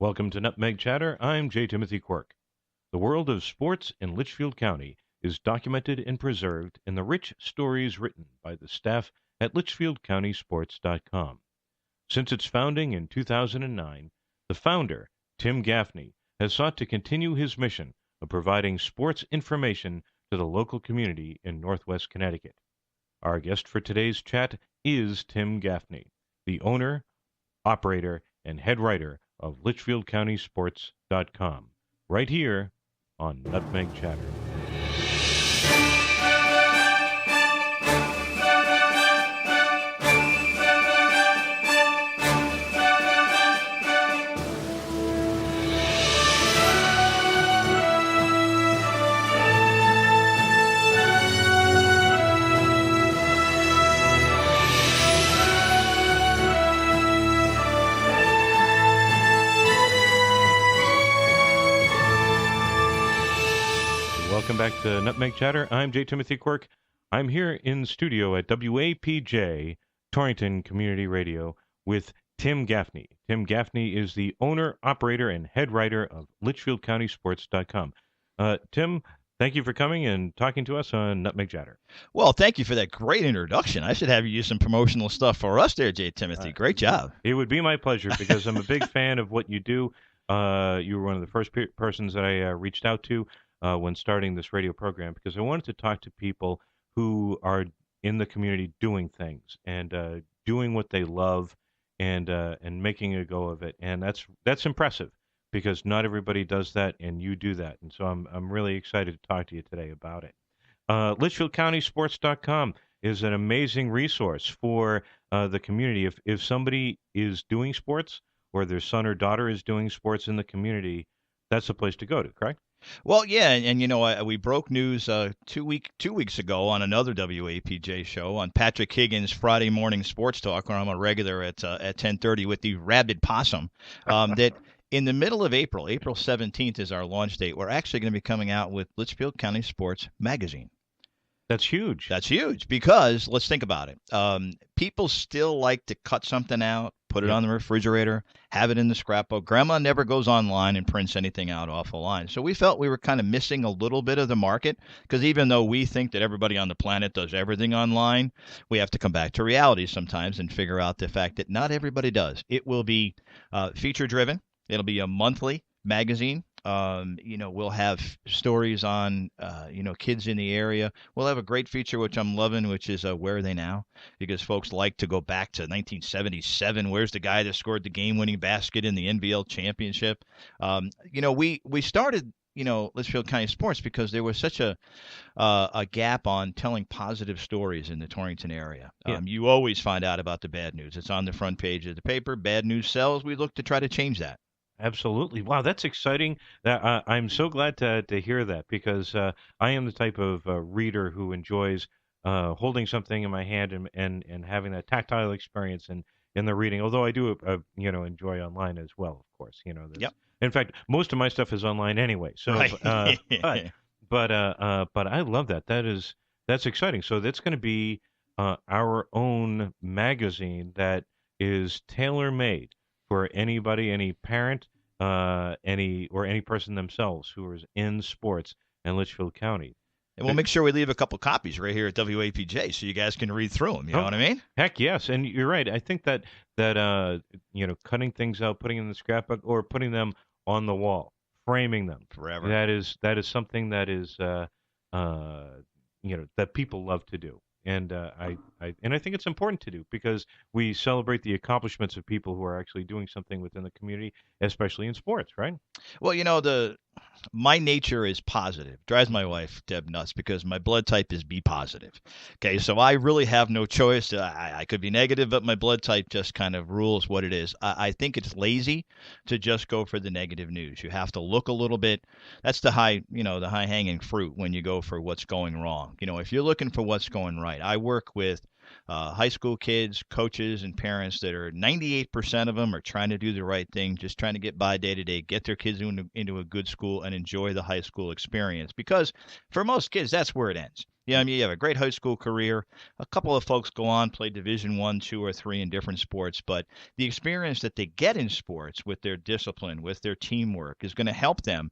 Welcome to Nutmeg Chatter. I'm J. Timothy Quirk. The world of sports in Litchfield County is documented and preserved in the rich stories written by the staff at LitchfieldCountySports.com. Since its founding in 2009, the founder, Tim Gaffney, has sought to continue his mission of providing sports information to the local community in Northwest Connecticut. Our guest for today's chat is Tim Gaffney, the owner, operator, and head writer of LitchfieldCountySports.com, right here on Nutmeg Chatter. Welcome back to Nutmeg Chatter. I'm J. Timothy Quirk. I'm here in studio at WAPJ, Torrington Community Radio, with Tim Gaffney. Tim Gaffney is the owner, operator, and head writer of LitchfieldCountySports.com. Tim, thank you for coming and talking to us on Nutmeg Chatter. Well, thank you for that great introduction. I should have you use some promotional stuff for us there, J. Timothy. Great job. It would be my pleasure because I'm a big fan of what you do. You were one of the first persons that I reached out to when starting this radio program, because I wanted to talk to people who are in the community doing things and doing what they love and making a go of it, and that's impressive because not everybody does that, and you do that, and so I'm really excited to talk to you today about it. LitchfieldCountySports.com is an amazing resource for the community. If somebody is doing sports or their son or daughter is doing sports in the community, that's the place to go to, correct? Well, yeah, and you know, we broke news 2 weeks ago on another WAPJ show on Patrick Higgins' Friday morning sports talk, where I'm a regular at 10:30 with the Rabid Possum. That in the middle of April 17th is our launch date. We're actually going to be coming out with Litchfield County Sports Magazine. That's huge. That's huge because let's think about it. People still like to cut something out, put it on the refrigerator, have it in the scrapbook. Grandma never goes online and prints anything out off the line. So we felt we were kind of missing a little bit of the market because even though we think that everybody on the planet does everything online, we have to come back to reality sometimes and figure out the fact that not everybody does. It will be feature driven. It'll be a monthly magazine. We'll have stories on, kids in the area. We'll have a great feature, which I'm loving, which is Where Are They Now? Because folks like to go back to 1977. Where's the guy that scored the game-winning basket in the NBL championship? We started, Litchfield County Sports because there was such a gap on telling positive stories in the Torrington area. You always find out about the bad news. It's on the front page of the paper. Bad news sells. We look to try to change that. Absolutely. Wow, that's exciting. I'm so glad to hear that because I am the type of reader who enjoys holding something in my hand and having that tactile experience in the reading. Although I do enjoy online as well, of course. Yep. In fact, most of my stuff is online anyway. So, right. but I love that. That's exciting. So that's going to be our own magazine that is tailor made for anybody, any parent, any person themselves who is in sports in Litchfield County. And we'll make sure we leave a couple copies right here at WAPJ so you guys can read through them. You know what I mean? Heck yes, and you're right. I think that cutting things out, putting them in the scrapbook, or putting them on the wall, framing them forever. That is something that is that people love to do. And I think it's important to do because we celebrate the accomplishments of people who are actually doing something within the community, especially in sports, right? Well, my nature is positive. Drives my wife, Deb, nuts because my blood type is B positive. Okay, so I really have no choice. I could be negative, but my blood type just kind of rules what it is. I think it's lazy to just go for the negative news. You have to look a little bit. That's the high hanging fruit when you go for what's going wrong. If you're looking for what's going right, I work with high school kids, coaches, and parents that are 98% of them are trying to do the right thing, just trying to get by day to day, get their kids into a good school and enjoy the high school experience. Because for most kids, that's where it ends. Yeah, I mean, you have a great high school career. A couple of folks go on, play Division One, two, or three in different sports, but the experience that they get in sports with their discipline, with their teamwork, is going to help them,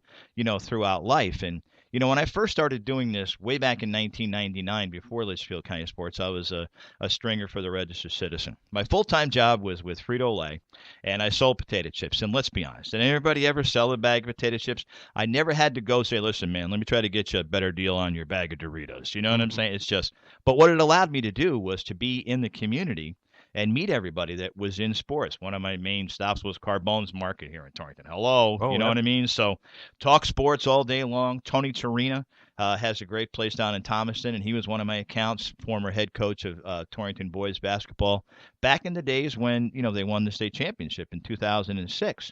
throughout life. And when I first started doing this way back in 1999, before Litchfield County Sports, I was a stringer for the Register Citizen. My full-time job was with Frito-Lay, and I sold potato chips. And let's be honest, did anybody ever sell a bag of potato chips? I never had to go say, listen, man, let me try to get you a better deal on your bag of Doritos. You know what I'm saying? It's just, but what it allowed me to do was to be in the community and meet everybody that was in sports. One of my main stops was Carbone's Market here in Torrington. Hello, Oh, you know yeah. what I mean? So talk sports all day long. Tony Torina has a great place down in Thomaston, and he was one of my accounts, former head coach of Torrington boys basketball back in the days when, they won the state championship in 2006.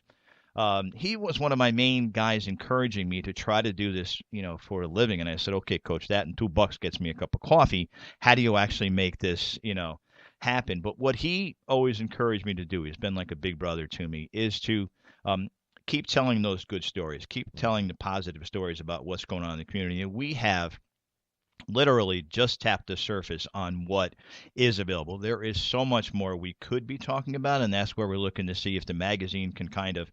He was one of my main guys encouraging me to try to do this, for a living. And I said, okay, coach, that and $2 gets me a cup of coffee. How do you actually make this, happen? But what he always encouraged me to do, he's been like a big brother to me, is to keep telling those good stories, keep telling the positive stories about what's going on in the community. And we have literally just tapped the surface on what is available. There is so much more we could be talking about, and that's where we're looking to see if the magazine can kind of,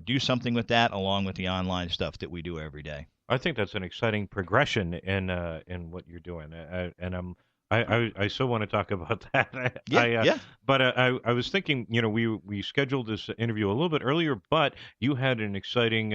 do something with that, along with the online stuff that we do every day. I think that's an exciting progression in what you're doing, and I so want to talk about that. Yeah, yeah. But I was thinking, we scheduled this interview a little bit earlier, but you had an exciting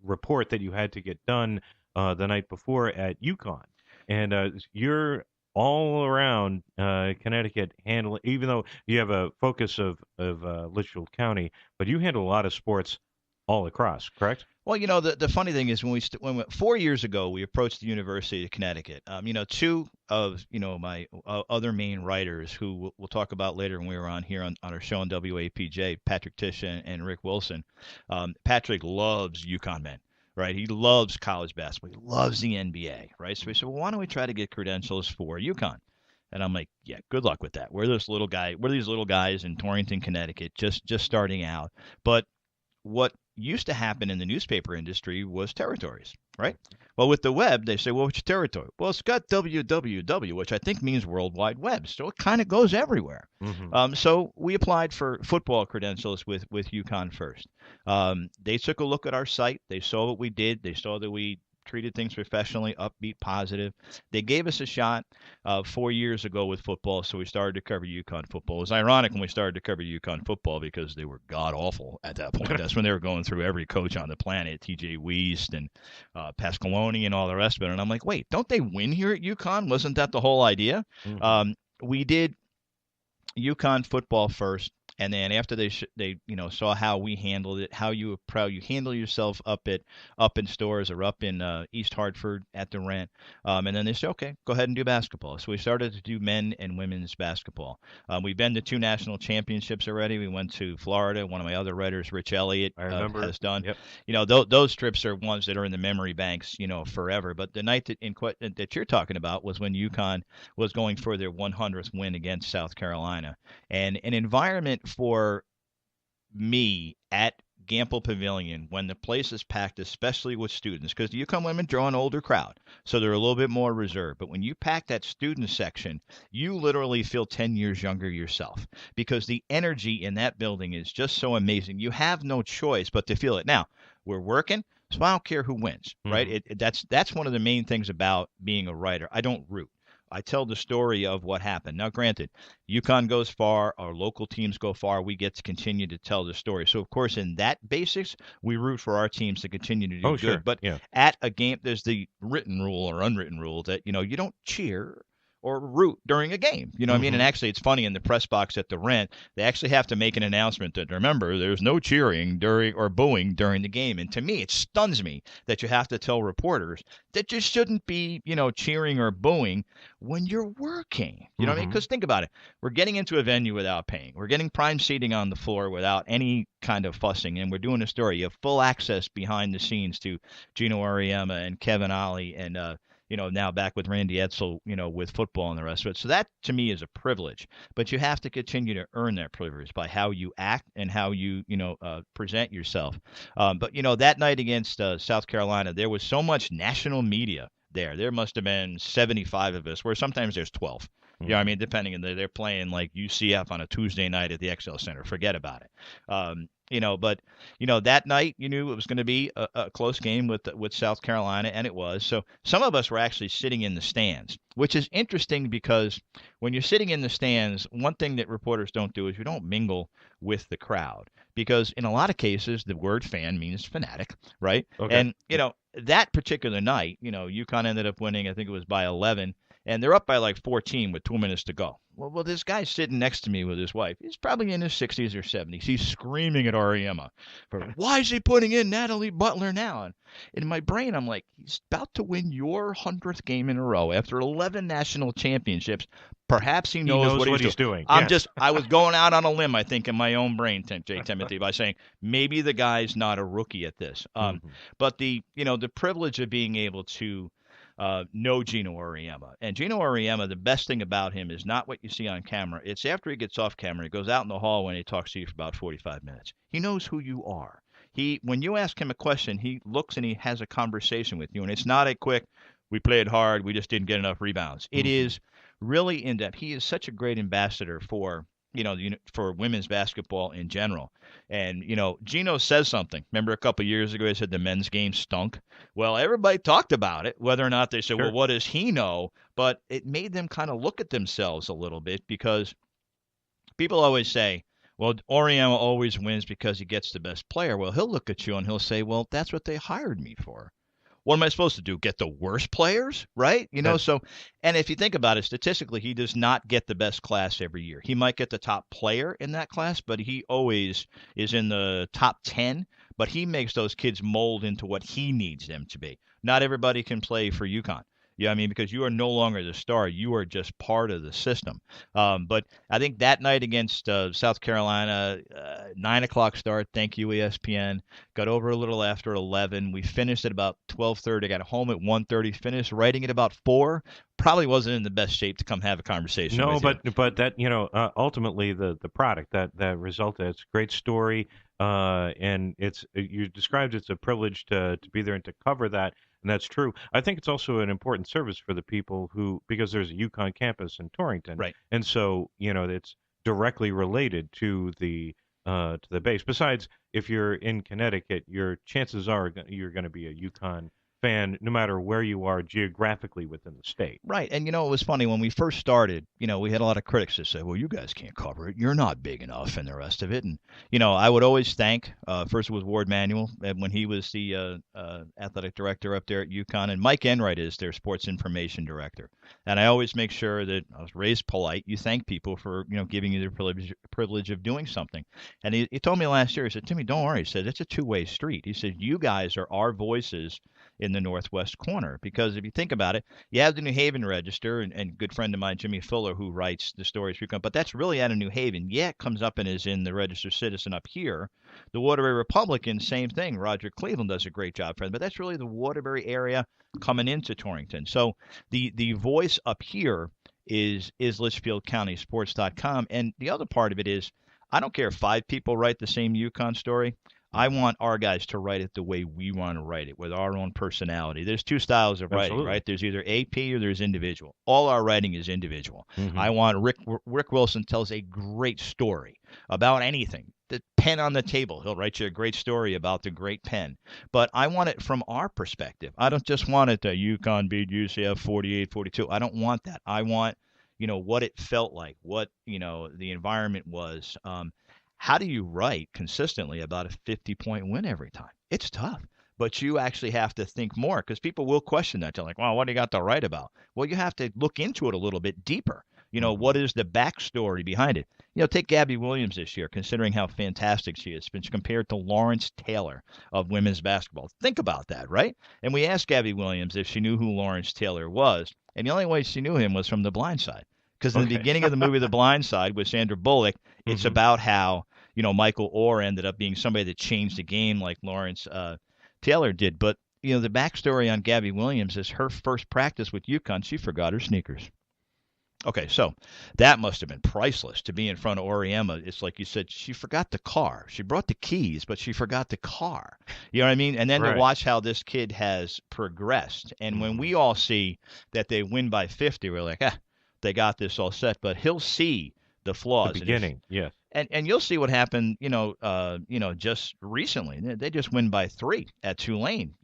report that you had to get done the night before at UConn, and you're all around Connecticut handle, even though you have a focus of Litchfield County, but you handle a lot of sports all across, correct? Well, the funny thing is when 4 years ago we approached the University of Connecticut. Two of my other main writers who we'll talk about later when we were on here on our show on WAPJ, Patrick Tish and Rick Wilson. Patrick loves UConn men. Right, he loves college basketball. He loves the NBA. Right, so we said, well, why don't we try to get credentials for UConn? And I'm like, yeah, good luck with that. We're these little guys in Torrington, Connecticut, just starting out. But what used to happen in the newspaper industry was territories, right? Well, with the web, they say, well, which territory? Well, it's got www, which I think means World Wide Web. So it kind of goes everywhere. So we applied for football credentials with UConn first. They took a look at our site. They saw what we did. They saw that we treated things professionally, upbeat, positive. They gave us a shot 4 years ago with football, so we started to cover UConn football. It was ironic when we started to cover UConn football because they were god-awful at that point. That's when they were going through every coach on the planet, T.J. Weist and Pasqualoni and all the rest of it. And I'm like, wait, don't they win here at UConn? Wasn't that the whole idea? We did UConn football first. And then after they saw how we handled it, how you handle yourself up in stores or up in East Hartford at the Rent, and then they said, okay, go ahead and do basketball. So we started to do men and women's basketball. We've been to 2 national championships already. We went to Florida. One of my other writers, Rich Elliott, I remember. has done. Yep. Those trips are ones that are in the memory banks, forever. But the night that you're talking about was when UConn was going for their 100th win against South Carolina, and an environment for me at Gamble Pavilion when the place is packed, especially with students, because the UConn women draw an older crowd, so they're a little bit more reserved. But when you pack that student section, you literally feel 10 years younger yourself because the energy in that building is just so amazing. You have no choice but to feel it. Now, we're working, so I don't care who wins, right? That's one of the main things about being a writer. I don't root. I tell the story of what happened. Now, granted, UConn goes far, our local teams go far. We get to continue to tell the story. So, of course, in that basics, we root for our teams to continue to do good. Sure. But Yeah. at a game, there's the written rule or unwritten rule that, you don't cheer or root during a game. You know what I mean? And actually, it's funny, in the press box at the Rent, they actually have to make an announcement that, remember, there's no cheering during or booing during the game. And to me, it stuns me that you have to tell reporters that you shouldn't be, cheering or booing when you're working. You know what I mean? Because think about it. We're getting into a venue without paying. We're getting prime seating on the floor without any kind of fussing. And we're doing a story. You have full access behind the scenes to Gino Auriemma and Kevin Ollie and now back with Randy Edsel, with football and the rest of it. So that, to me, is a privilege. But you have to continue to earn that privilege by how you act and how you, present yourself. But that night against South Carolina, there was so much national media there. There must have been 75 of us, where sometimes there's 12. You know what I mean? Depending on they're playing like UCF on a Tuesday night at the XL Center. Forget about it. But that night you knew it was going to be a close game with South Carolina, and it was. So some of us were actually sitting in the stands, which is interesting because when you're sitting in the stands, one thing that reporters don't do is you don't mingle with the crowd, because in a lot of cases the word fan means fanatic, right? Okay. And that particular night, UConn ended up winning. I think it was by 11. And they're up by like 14 with 2 minutes to go. Well, this guy's sitting next to me with his wife. He's probably in his 60s or 70s. He's screaming at Ariema. Why is he putting in Natalie Butler now? And in my brain, I'm like, he's about to win your 100th game in a row after 11 national championships. Perhaps he knows what he's doing. I was going out on a limb, I think, in my own brain, J. Timothy, by saying maybe the guy's not a rookie at this. But the privilege of being able to know Geno Auriemma. And Geno Auriemma, the best thing about him is not what you see on camera. It's after he gets off camera, he goes out in the hall and he talks to you for about 45 minutes. He knows who you are. When you ask him a question, he looks and he has a conversation with you. And it's not a quick, we played hard, we just didn't get enough rebounds. It is really in-depth. He is such a great ambassador for women's basketball in general. And, Geno says something. Remember a couple of years ago, he said the men's game stunk? Well, everybody talked about it, whether or not they said, well, what does he know? But it made them kind of look at themselves a little bit, because people always say, well, Auriemma always wins because he gets the best player. Well, he'll look at you and he'll say, well, that's what they hired me for. What am I supposed to do? Get the worst players, right? And if you think about it, statistically, he does not get the best class every year. He might get the top player in that class, but he always is in the top 10. But he makes those kids mold into what he needs them to be. Not everybody can play for UConn. Yeah, I mean, because you are no longer the star. You are just part of the system. But I think that night against South Carolina, 9 o'clock start, thank you, ESPN, got over a little after 11. We finished at about 12:30, got home at 1:30, finished writing at about 4. Probably wasn't in the best shape to come have a conversation with you. But that, ultimately the product, that result, it's a great story. And you described it's a privilege to be there and to cover that. And that's true. I think it's also an important service for the people because there's a UConn campus in Torrington, right? And so it's directly related to the base. Besides, if you're in Connecticut, your chances are you're going to be a UConn fan, no matter where you are geographically within the state. Right. And, it was funny when we first started, we had a lot of critics that said, well, you guys can't cover it. You're not big enough and the rest of it. And, I would always thank, first it was Ward Manuel when he was the athletic director up there at UConn, and Mike Enright is their sports information director. And I always make sure that I was raised polite. You thank people for, giving you the privilege of doing something. And he told me last year, he said, Timmy, don't worry. He said, it's a two-way street. He said, you guys are our voices in the northwest corner, because if you think about it, you have the New Haven Register, and good friend of mine, Jimmy Fuller, who writes the stories, but that's really out of New Haven. Yeah, it comes up and is in the Register Citizen up here. The Waterbury Republican, same thing. Roger Cleveland does a great job for them, but that's really the Waterbury area coming into Torrington. So the voice up here is LitchfieldCountySports.com, and the other part of it is, I don't care if 5 people write the same UConn story. I want our guys to write it the way we want to write it, with our own personality. There's 2 styles of writing, right? There's either AP or there's individual. All our writing is individual. Mm-hmm. I want Rick Wilson tells a great story about anything. The pen on the table. He'll write you a great story about the great pen. But I want it from our perspective. I don't just want it that UConn beat UCF 48-42. I don't want that. I want, what it felt like, what, the environment was. How do you write consistently about a 50-point win every time? It's tough, but you actually have to think more, because people will question that. They're like, well, what do you got to write about? Well, you have to look into it a little bit deeper. What is the backstory behind it? Take Gabby Williams this year, considering how fantastic she has been compared to Lawrence Taylor of women's basketball. Think about that, right? And we asked Gabby Williams if she knew who Lawrence Taylor was, and the only way she knew him was from The Blind Side. Because in the beginning of the movie The Blind Side with Sandra Bullock, it's about how, Michael Orr ended up being somebody that changed the game like Lawrence Taylor did. But, the backstory on Gabby Williams is her first practice with UConn, she forgot her sneakers. Okay, so that must have been priceless to be in front of Oriema. It's like you said, she forgot the car. She brought the keys, but she forgot the car. You know what I mean? And then to Right. watch how this kid has progressed. And when we all see that they win by 50, we're like, they got this all set. But he'll see the The flaws. beginning, yes. And you'll see what happened, just recently. They just win by 3 at Tulane,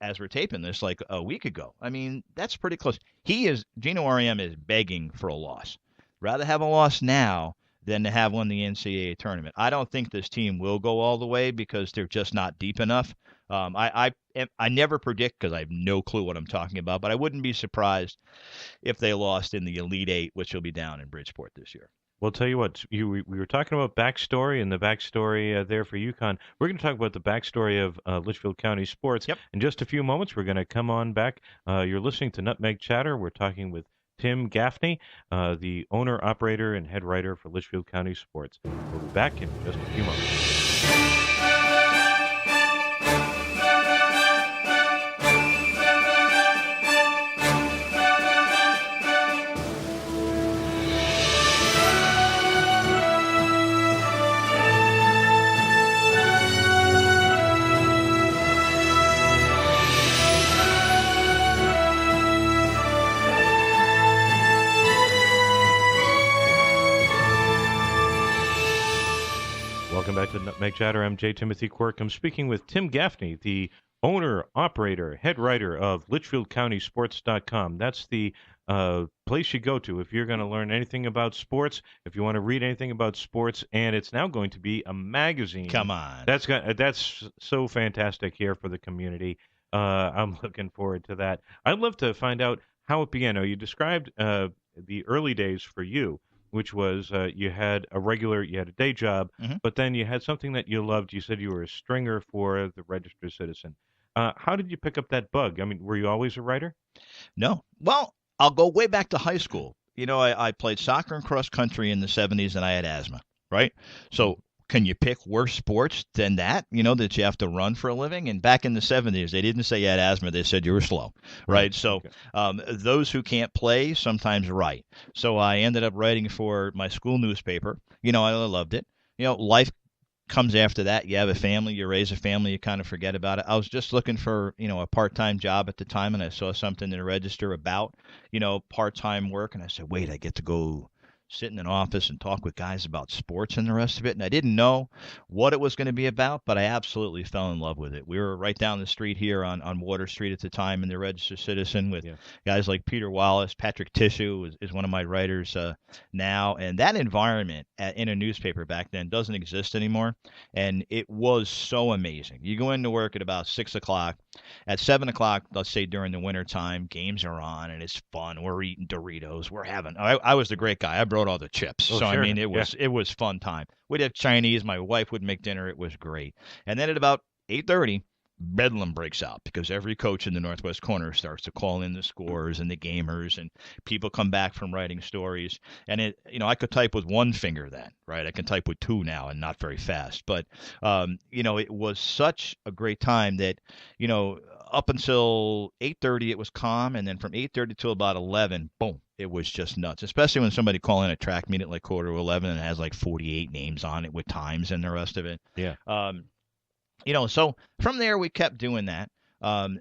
as we're taping this like a week ago. I mean, that's pretty close. Gino Auriemma is begging for a loss. Rather have a loss now than to have won the NCAA tournament. I don't think this team will go all the way because they're just not deep enough. I never predict because I have no clue what I'm talking about, but I wouldn't be surprised if they lost in the Elite Eight, which will be down in Bridgeport this year. Well, tell you what, we were talking about backstory and the backstory there for UConn. We're going to talk about the backstory of Litchfield County sports. Yep. In just a few moments, we're going to come on back. You're listening to Nutmeg Chatter. We're talking with Tim Gaffney, the owner, operator, and head writer for Litchfield County Sports. We'll be back in just a few moments. Welcome back to Nutmeg Chatter. I'm J. Timothy Quirk. I'm speaking with Tim Gaffney, the owner, operator, head writer of LitchfieldCountySports.com. That's the place you go to if you're going to learn anything about sports, if you want to read anything about sports, and it's now going to be a magazine. Come on. That's so fantastic here for the community. I'm looking forward to that. I'd love to find out how it began. Now, you described the early days for you, which was you had a day job, but then you had something that you loved. You said you were a stringer for the Register Citizen. How did you pick up that bug? I mean, were you always a writer? No. Well, I'll go way back to high school. I played soccer and cross country in the 70s, and I had asthma, right? So can you pick worse sports than that, that you have to run for a living? And back in the 70s, they didn't say you had asthma. They said you were slow, right? So those who can't play sometimes write. So I ended up writing for my school newspaper. I loved it. Life comes after that. You have a family, you raise a family, you kind of forget about it. I was just looking for, a part-time job at the time, and I saw something in the Register about, part-time work, and I said, wait, I get to go sit in an office and talk with guys about sports and the rest of it. And I didn't know what it was going to be about, but I absolutely fell in love with it. We were right down the street here on Water Street at the time in the Register Citizen with guys like Peter Wallace. Patrick Tissue is one of my writers now. And that environment in a newspaper back then doesn't exist anymore. And it was so amazing. You go into work at about 6 o'clock. At 7 o'clock, let's say during the winter time, games are on and it's fun. We're eating Doritos. I was the great guy. I brought all the chips. Oh, so, sure. I mean, it was fun time. We'd have Chinese. My wife would make dinner. It was great. And then at about 8:30, bedlam breaks out because every coach in the Northwest corner starts to call in the scores and the gamers, and people come back from writing stories. And I could type with one finger then, right? I can type with two now and not very fast. But, it was such a great time that, up until 8:30 it was calm, and then from 8:30 till about 11, boom, it was just nuts. Especially when somebody call in a track meet at like 10:45 and it has like 48 names on it with times and the rest of it. Yeah. So from there we kept doing that.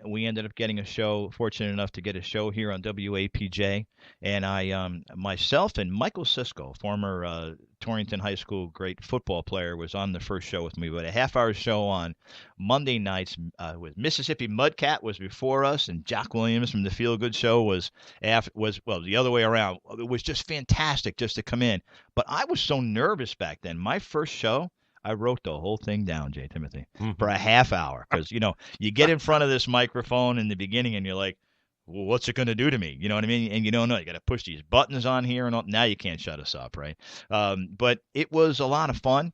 We ended up getting a show, fortunate enough to get a show here on WAPJ. And I, myself and Michael Sisko, former Torrington High School great football player, was on the first show with me. But a half-hour show on Monday nights with Mississippi Mudcat was before us, and Jock Williams from the Feel Good Show was the other way around. It was just fantastic just to come in. But I was so nervous back then. My first show, I wrote the whole thing down, J. Timothy, for a half hour. Because, you get in front of this microphone in the beginning and you're like, well, what's it going to do to me? You know what I mean? And you don't know. You got to push these buttons on here. And all. Now you can't shut us up, right? But it was a lot of fun.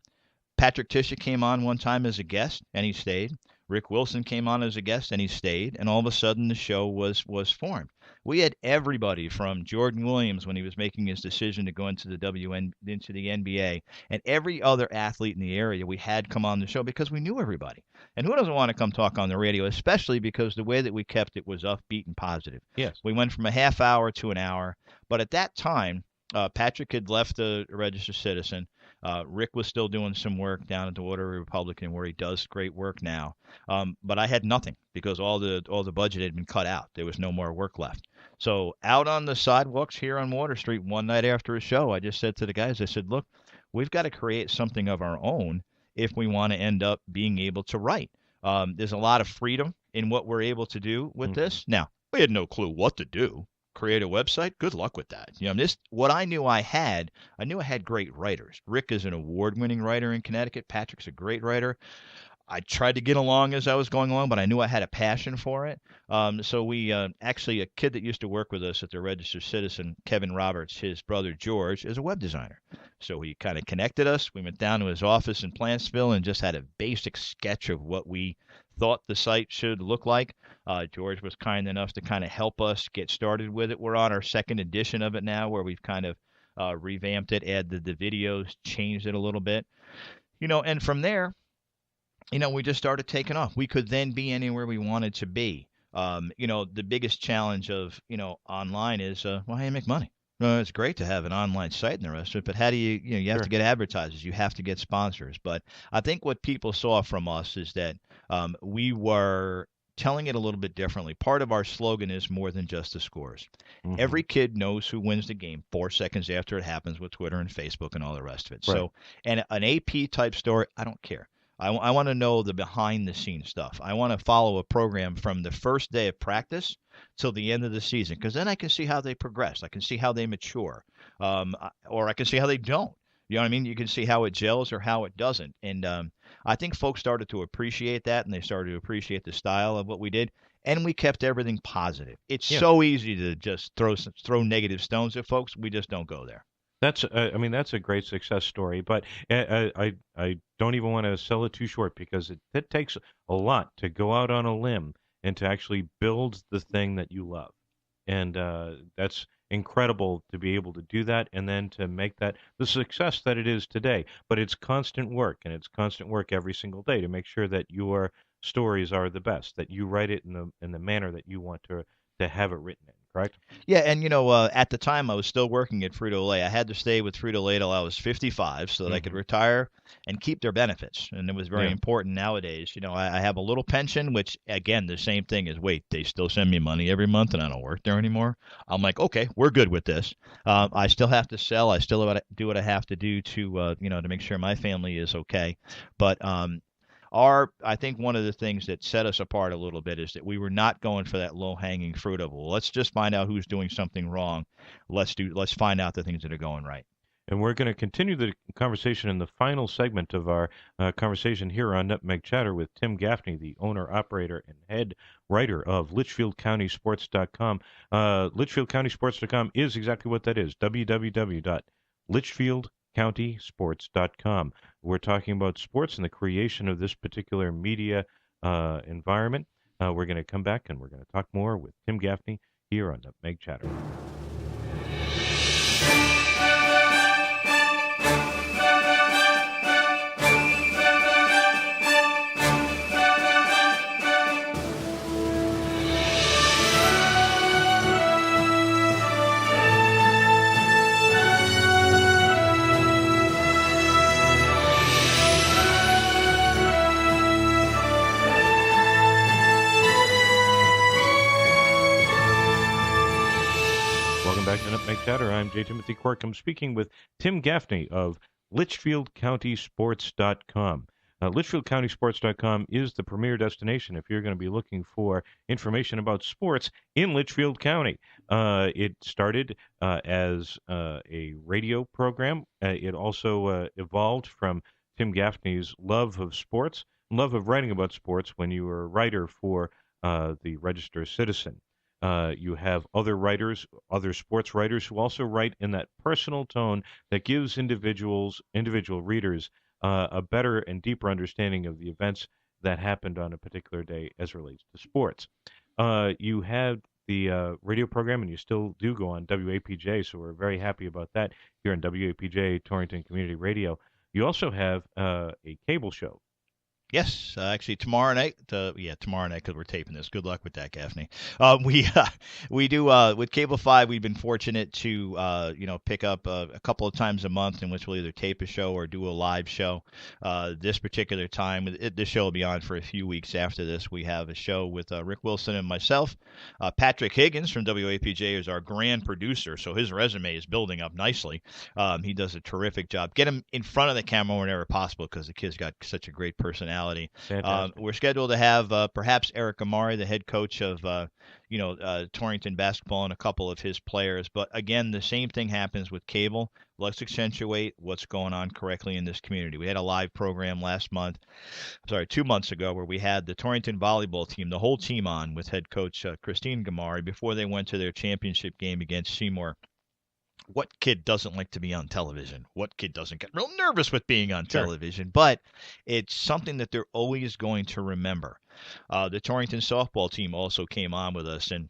Patrick Tisha came on one time as a guest, and he stayed. Rick Wilson came on as a guest, and he stayed. And all of a sudden, the show was formed. We had everybody from Jordan Williams when he was making his decision to go into the NBA, and every other athlete in the area we had come on the show because we knew everybody. And who doesn't want to come talk on the radio, especially because the way that we kept it was upbeat and positive. Yes. We went from a half hour to an hour, but at that time, Patrick had left a registered citizen. Rick was still doing some work down at the Water Republican, where he does great work now. But I had nothing because all the budget had been cut out. There was no more work left. So out on the sidewalks here on Water Street one night after a show, I just said to the guys, I said, look, we've got to create something of our own if we want to end up being able to write. There's a lot of freedom in what we're able to do with this. Now, we had no clue what to do. Create a website? Good luck with that. What I knew I had great writers. Rick is an award-winning writer in Connecticut. Patrick's a great writer. I tried to get along as I was going along, but I knew I had a passion for it. So we actually, a kid that used to work with us at the Registered Citizen, Kevin Roberts, his brother George, is a web designer. So he kind of connected us. We went down to his office in Plantsville and just had a basic sketch of what we thought the site should look like. George was kind enough to kind of help us get started with it. We're on our second edition of it now, where we've kind of revamped it, added the videos, changed it a little bit. And from there, we just started taking off. We could then be anywhere we wanted to be. The biggest challenge of, online is, how do you make money? It's great to have an online site and the rest of it, but how do you have to get advertisers. You have to get sponsors. But I think what people saw from us is that we were telling it a little bit differently. Part of our slogan is more than just the scores. Mm-hmm. Every kid knows who wins the game 4 seconds after it happens with Twitter and Facebook and all the rest of it. Right. So, and an AP type story, I don't care. I want to know the behind-the-scenes stuff. I want to follow a program from the first day of practice till the end of the season, because then I can see how they progress. I can see how they mature, or I can see how they don't. You know what I mean? You can see how it gels or how it doesn't. And I think folks started to appreciate that, and they started to appreciate the style of what we did. And we kept everything positive. It's so easy to just throw negative stones at folks. We just don't go there. That's a great success story, but I don't even want to sell it too short, because it takes a lot to go out on a limb and to actually build the thing that you love. And that's incredible to be able to do that, and then to make that the success that it is today. But it's constant work, and it's constant work every single day to make sure that your stories are the best, that you write it in the manner that you want to have it written in. Correct? Yeah, and at the time I was still working at Frito-Lay. I had to stay with Frito-Lay till I was 55 so that I could retire and keep their benefits, and it was very important nowadays. I have a little pension, which, again, the same thing is, wait, they still send me money every month and I don't work there anymore? I'm like, okay, we're good with this. I still have to sell. I still do what I have to do to make sure my family is okay. But I think one of the things that set us apart a little bit is that we were not going for that low-hanging fruit of, well, let's just find out who's doing something wrong. Let's find out the things that are going right. And we're going to continue the conversation in the final segment of our conversation here on Nutmeg Chatter with Tim Gaffney, the owner, operator, and head writer of LitchfieldCountySports.com. LitchfieldCountySports.com is exactly what that is, www.litchfieldcountysports.com. We're talking about sports and the creation of this particular media environment. We're going to come back and we're going to talk more with Tim Gaffney here on Nutmeg Chatter. Back to Nutmeg Chatter. I'm J. Timothy Quirk. I'm speaking with Tim Gaffney of LitchfieldCountySports.com. LitchfieldCountySports.com is the premier destination if you're going to be looking for information about sports in Litchfield County. It started as a radio program. It also evolved from Tim Gaffney's love of sports, love of writing about sports when you were a writer for the Register Citizen. You have other writers, other sports writers, who also write in that personal tone that gives individual readers a better and deeper understanding of the events that happened on a particular day as relates to sports. You have the radio program, and you still do go on WAPJ, so we're very happy about that here on WAPJ Torrington Community Radio. You also have a cable show. Yes, actually tomorrow night. Tomorrow night because we're taping this. Good luck with that, Gaffney. We do with Cable 5. We've been fortunate to pick up a couple of times a month in which we'll either tape a show or do a live show. This particular time, this show will be on for a few weeks after this. We have a show with Rick Wilson and myself. Patrick Higgins from WAPJ is our grand producer, so his resume is building up nicely. He does a terrific job. Get him in front of the camera whenever possible because the kid's got such a great personality. We're scheduled to have perhaps Eric Amari, the head coach of Torrington basketball, and a couple of his players. But again, the same thing happens with cable. Let's accentuate what's going on correctly in this community. We had a live program 2 months ago, where we had the Torrington volleyball team, the whole team on with head coach Christine Gamari before they went to their championship game against Seymour. What kid doesn't like to be on television? What kid doesn't get real nervous with being on television? But it's something that they're always going to remember. The Torrington softball team also came on with us, and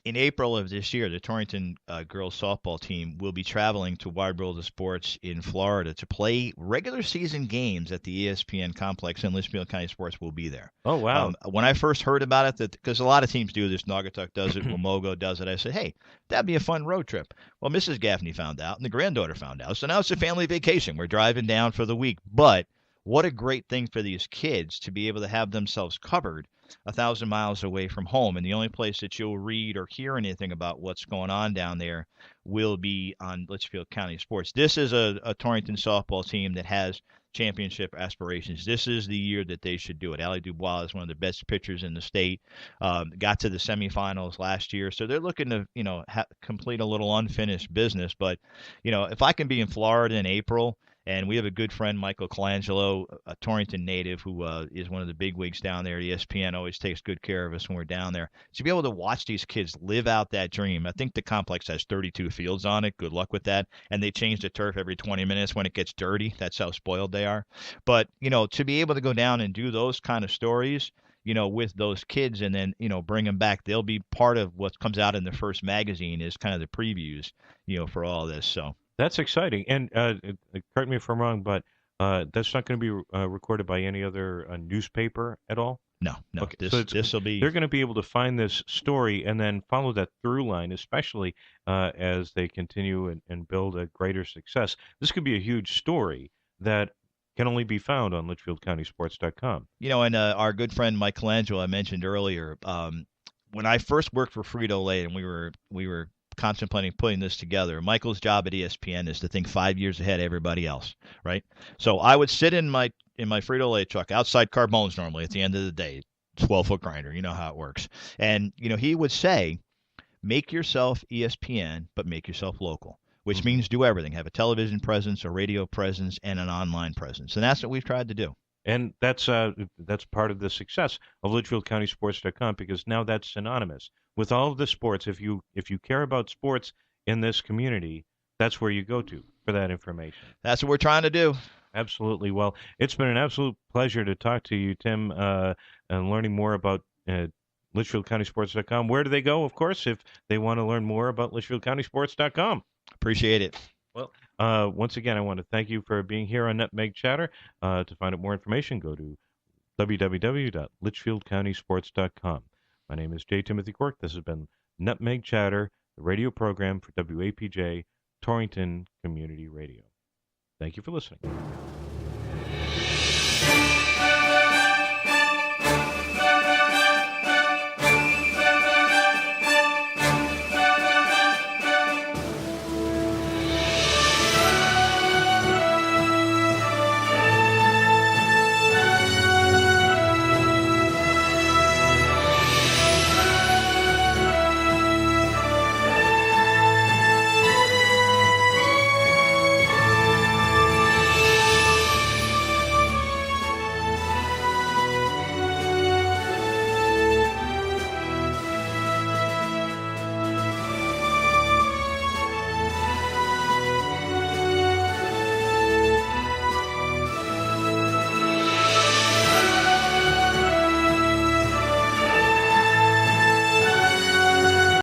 in April of this year, the Torrington girls softball team will be traveling to Wide World of Sports in Florida to play regular season games at the ESPN complex, and Litchfield County Sports will be there. Oh, wow. When I first heard about it, because a lot of teams do this, Naugatuck does it, Wamogo does it, I said, hey, that'd be a fun road trip. Well, Mrs. Gaffney found out, and the granddaughter found out, so now it's a family vacation. We're driving down for the week, but what a great thing for these kids to be able to have themselves covered 1,000 miles away from home. And the only place that you'll read or hear anything about what's going on down there will be on Litchfield County Sports. This is a Torrington softball team that has championship aspirations. This is the year that they should do it. Allie Dubois is one of the best pitchers in the state. Got to the semifinals last year. So they're looking to, complete a little unfinished business. But, if I can be in Florida in April, and we have a good friend, Michael Colangelo, a Torrington native, who is one of the big wigs down there. ESPN always takes good care of us when we're down there. To be able to watch these kids live out that dream. I think the complex has 32 fields on it. Good luck with that. And they change the turf every 20 minutes when it gets dirty. That's how spoiled they are. But, to be able to go down and do those kind of stories, with those kids and then, bring them back, they'll be part of what comes out in the first magazine is kind of the previews, for all this. So. That's exciting. And correct me if I'm wrong, but that's not going to be recorded by any other newspaper at all? No. Okay. This will be. They're going to be able to find this story and then follow that through line, especially as they continue and build a greater success. This could be a huge story that can only be found on LitchfieldCountySports.com. And our good friend Mike Colangelo, I mentioned earlier, when I first worked for Frito-Lay and we were contemplating putting this together, Michael's job at ESPN is to think 5 years ahead of everybody else, right? So I would sit in my Frito-Lay truck outside Carbone's normally at the end of the day, 12-foot grinder, you know how it works. And, he would say, make yourself ESPN, but make yourself local, which means do everything. Have a television presence, a radio presence, and an online presence. And that's what we've tried to do. And that's part of the success of LitchfieldCountySports.com, because now that's synonymous with all of the sports. If you care about sports in this community, that's where you go to for that information. That's what we're trying to do. Absolutely. Well, it's been an absolute pleasure to talk to you, Tim, and learning more about LitchfieldCountySports.com. Where do they go, of course, if they want to learn more about LitchfieldCountySports.com? Appreciate it. Well, once again, I want to thank you for being here on Nutmeg Chatter. To find out more information, go to www.litchfieldcountysports.com. My name is J. Timothy Quirk. This has been Nutmeg Chatter, the radio program for WAPJ Torrington Community Radio. Thank you for listening.